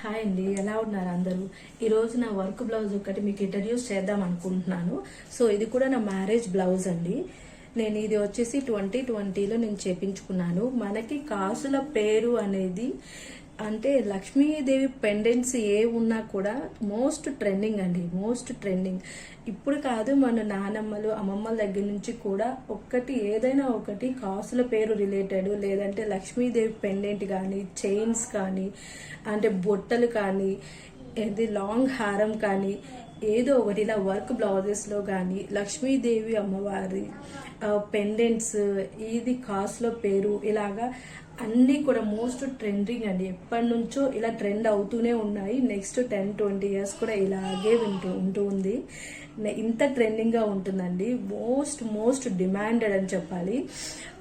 Hi అండి, ఎలా ఉన్నారు అందరూ? ఈరోజు నా వర్క్ బ్లౌజ్ ఒకటి మీకు ఇంట్రడ్యూస్ చేద్దాం అనుకుంటున్నాను. సో ఇది కూడా నా మ్యారేజ్ బ్లౌజ్ అండి. నేను ఇది వచ్చేసి 2020లో నేను చేపించుకున్నాను. మనకి కాసుల పేరు అనేది అంటే లక్ష్మీదేవి పెండెంట్స్ ఏ ఉన్నా కూడా మోస్ట్ ట్రెండింగ్ అండి, మోస్ట్ ట్రెండింగ్. ఇప్పుడు కాదు, మన నానమ్మలు అమ్మమ్మల దగ్గర నుంచి కూడా ఏదైనా ఒకటి కాసుల పేరు రిలేటెడ్, లేదంటే లక్ష్మీదేవి పెండెంట్ కానీ, చైన్స్ కానీ, అంటే బొట్టలు కానీ, ఏది లాంగ్ హారం కానీ, ఏదో ఒకటి ఇలా వర్క్ బ్లౌజెస్లో కానీ లక్ష్మీదేవి అమ్మవారి పెండెంట్స్, ఇది కాసుల పేరు, ఇలాగా అన్నీ కూడా మోస్ట్ ట్రెండింగ్ అండి. ఎప్పటి నుంచో ఇలా ట్రెండ్ అవుతూనే ఉన్నాయి. నెక్స్ట్ 10-20 ఇయర్స్ కూడా ఇలాగే ఉంటుంది. ఇంత ట్రెండింగ్గా ఉంటుందండి. మోస్ట్ డిమాండెడ్ అని చెప్పాలి.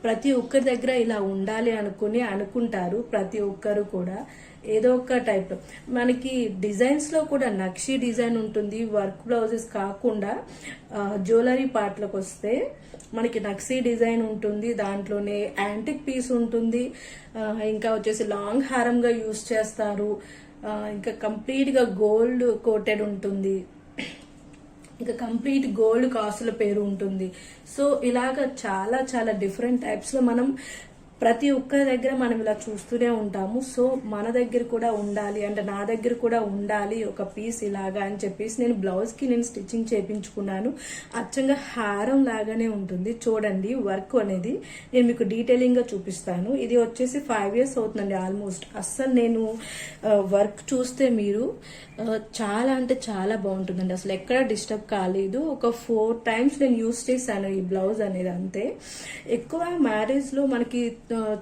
ప్రతి ఒక్కరి దగ్గర ఇలా ఉండాలి అనుకుంటారు. ప్రతి ఒక్కరు కూడా ఏదో ఒక టైప్ మనకి డిజైన్స్ లో కూడా నక్షి డిజైన్ ఉంటుంది. వర్క్ బ్లౌజెస్ కాకుండా జ్యువెలరీ పార్ట్లకు వస్తే మనకి నక్షి డిజైన్ ఉంటుంది, దాంట్లోనే యాంటిక్ పీస్ ఉంటుంది, ఇంకా వచ్చేసి లాంగ్ హారంగా యూస్ చేస్తారు, ఇంకా కంప్లీట్ గా గోల్డ్ కోటెడ్ ఉంటుంది, ఇంకా కంప్లీట్ గోల్డ్ కాసుల పేరు ఉంటుంది. సో ఇలాగా చాలా చాలా డిఫరెంట్ టైప్స్ లో మనం ప్రతి ఒక్కరి దగ్గర మనం ఇలా చూస్తూనే ఉంటాము. సో మన దగ్గర కూడా ఉండాలి, అంటే నా దగ్గర కూడా ఉండాలి ఒక పీస్ ఇలాగా అని చెప్పేసి నేను బ్లౌజ్ కి స్టిచ్చింగ్ చేయించుకున్నాను. అచ్చంగా హారం లాగానే ఉంటుంది. చూడండి వర్క్ అనేది నేను మీకు డీటెయిలింగ్ గా చూపిస్తాను. ఇది వచ్చేసి 5 years అవుతుందండి ఆల్మోస్ట్. అస్సలు నేను వర్క్ చూస్తే మీరు చాలా అంటే చాలా బాగుంటుందండి. అసలు ఎక్కడ డిస్టర్బ్ కాలేదు. ఒక 4 times నేను యూస్ చేశాను ఈ బ్లౌజ్ అనేది. అంతే. ఎక్కువ మ్యారేజ్ లో మనకి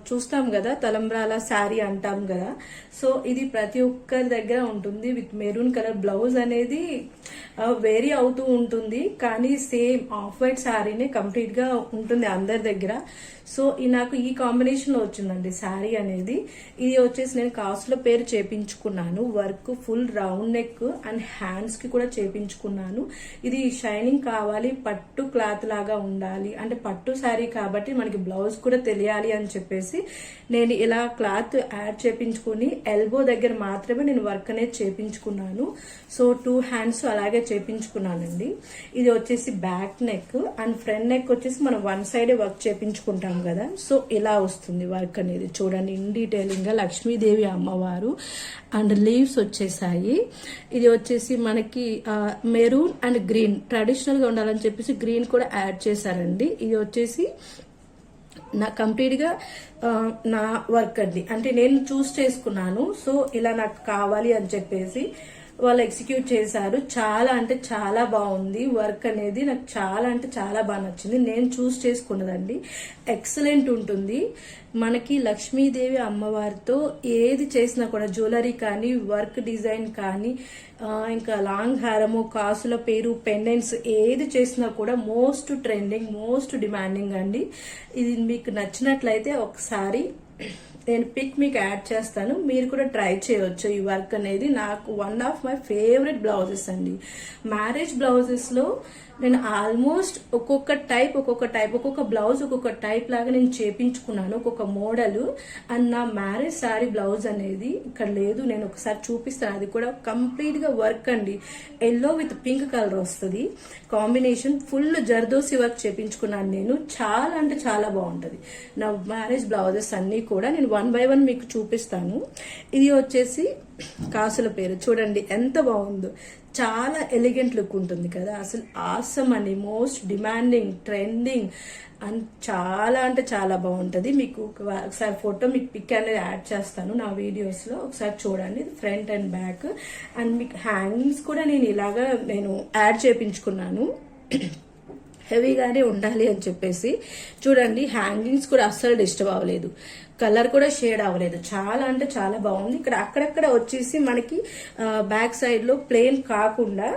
చూస్తాం కదా, తలంబ్రాల శారీ అంటాం కదా. సో ఇది ప్రతి ఒక్కరి దగ్గర ఉంటుంది. విత్ మెరూన్ కలర్ బ్లౌజ్ అనేది వేరీ అవుతూ ఉంటుంది, కానీ సేమ్ ఆఫ్ వైట్ శారీనే కంప్లీట్ గా ఉంటుంది అందరి దగ్గర. సో నాకు ఈ కాంబినేషన్ లో వచ్చిందండి శారీ అనేది. ఇది వచ్చేసి నేను కాసుల పేరు చేపించుకున్నాను. Work full round neck and hands కి కూడా చేపించుకున్నాను. ఇది షైనింగ్ కావాలి, పట్టు క్లాత్ లాగా ఉండాలి, అంటే పట్టు శారీ కాబట్టి మనకి బ్లౌజ్ కూడా తెలియాలి అని చెప్పేసి నేను ఇలా క్లాత్ యాడ్ చేపించుకుని ఎల్బో దగ్గర మాత్రమే నేను వర్క్ అనేది చేపించుకున్నాను. సో 2 hands అలాగే చేపించుకున్నానండి. ఇది వచ్చేసి back neck and front neck వచ్చేసి మనం 1 side వర్క్ చేపించుకుంటాం కదా. సో ఇలా వస్తుంది వర్క్ అనేది. చూడండి ఇన్ డీటెయిలింగ్ గా లక్ష్మీదేవి అమ్మవారు అండ్ లీవ్స్ వచ్చేసాయి. ఇది వచ్చేసి మనకి మెరూన్ అండ్ గ్రీన్ ట్రెడిషనల్ గా ఉండాలని చెప్పేసి గ్రీన్ కూడా యాడ్ చేశారండి. ఇది వచ్చేసి నా కంప్లీట్ గా నా వర్క్ అండి, అంటే నేను చూస్ చేసుకున్నాను. సో ఇలా నాకు కావాలి అని చెప్పేసి వాళ్ళు ఎగ్జిక్యూట్ చేశారు. చాలా అంటే చాలా బాగుంది వర్క్ అనేది. నాకు చాలా అంటే చాలా బాగా నచ్చింది. నేను చూస్ చేసుకున్నదండి. ఎక్సలెంట్ ఉంటుంది. మనకి లక్ష్మీదేవి అమ్మవారితో ఏది చేసినా కూడా జ్యువెలరీ కానీ, వర్క్ డిజైన్ కానీ, ఇంకా లాంగ్ హారము, కాసుల పేరు, పెండెంట్స్ ఏది చేసినా కూడా మోస్ట్ ట్రెండింగ్, మోస్ట్ డిమాండింగ్ అండి. ఇది మీకు నచ్చినట్లయితే ఒకసారి నేను పిక్ మీకు యాడ్ చేస్తాను. మీరు కూడా ట్రై చేయవచ్చు. ఈ వర్క్ అనేది నాకు one of my favourite blouses అండి. మ్యారేజ్ బ్లౌజెస్ లో నేను ఆల్మోస్ట్ ఒక్కొక్క బ్లౌజ్ ఒక్కొక్క టైప్ లాగా నేను చేపించుకున్నాను, ఒక్కొక్క మోడల్. అండ్ నా మ్యారేజ్ శారీ బ్లౌజ్ అనేది ఇక్కడ లేదు, నేను ఒకసారి చూపిస్తాను. అది కూడా కంప్లీట్ గా వర్క్ అండి. ఎల్లో విత్ పింక్ కలర్ వస్తుంది కాంబినేషన్. ఫుల్ జర్దోసి వర్క్ చేపించుకున్నాను నేను. చాలా అంటే చాలా బాగుంటది నా మ్యారేజ్ బ్లౌజెస్ అన్ని కూడా. నేను 1 by 1 మీకు చూపిస్తాను. ఇది వచ్చేసి కాసుల పేరు. చూడండి ఎంత బాగుందో. చాలా ఎలిగెంట్ లుక్ ఉంటుంది కదా. అసలు ఆసమ్ అండి. మోస్ట్ డిమాండింగ్, ట్రెండింగ్ అండ్ చాలా అంటే చాలా బాగుంటది. మీకు ఒకసారి ఫోటో మీకు పిక్ అనేది యాడ్ చేస్తాను నా వీడియోస్ లో, ఒకసారి చూడండి. ఫ్రంట్ అండ్ బ్యాక్ అండ్ మీకు హ్యాంగింగ్స్ కూడా నేను ఇలాగా యాడ్ చేపించుకున్నాను. హెవీగానే ఉండాలి అని చెప్పేసి. చూడండి హ్యాంగింగ్స్ కూడా అస్సలు డిస్టర్బ్ అవ్వలేదు, కలర్ కూడా షేడ్ అవ్వలేదు. చాలా అంటే చాలా బాగుంది. ఇక్కడ అక్కడక్కడ వచ్చేసి మనకి బ్యాక్ సైడ్ లో ప్లెయిన్ కాకుండా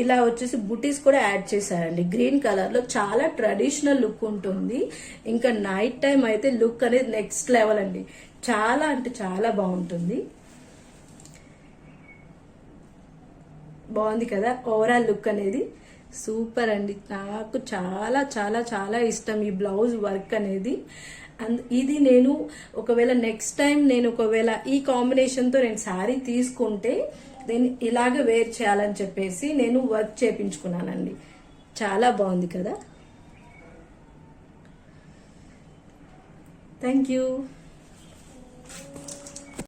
ఇలా వచ్చేసి బుటీస్ కూడా యాడ్ చేశారండి గ్రీన్ కలర్ లో. చాలా ట్రెడిషనల్ లుక్ ఉంటుంది. ఇంకా నైట్ టైం అయితే లుక్ అనేది నెక్స్ట్ లెవెల్ అండి. చాలా అంటే చాలా బాగుంటుంది. బాగుంది కదా ఓవరాల్ లుక్ అనేది. సూపర్ అండి. నాకు చాలా చాలా చాలా ఇష్టం ఈ బ్లౌజ్ వర్క్ అనేది. ఇది నేను ఒకవేళ నెక్స్ట్ టైం నేను ఒకవేళ ఈ కాంబినేషన్తో నేను శారీ తీసుకుంటే నేను ఇలాగే వేర్ చేయాలని చెప్పేసి నేను వర్క్ చేపించుకున్నానండి. చాలా బాగుంది కదా. Thank you.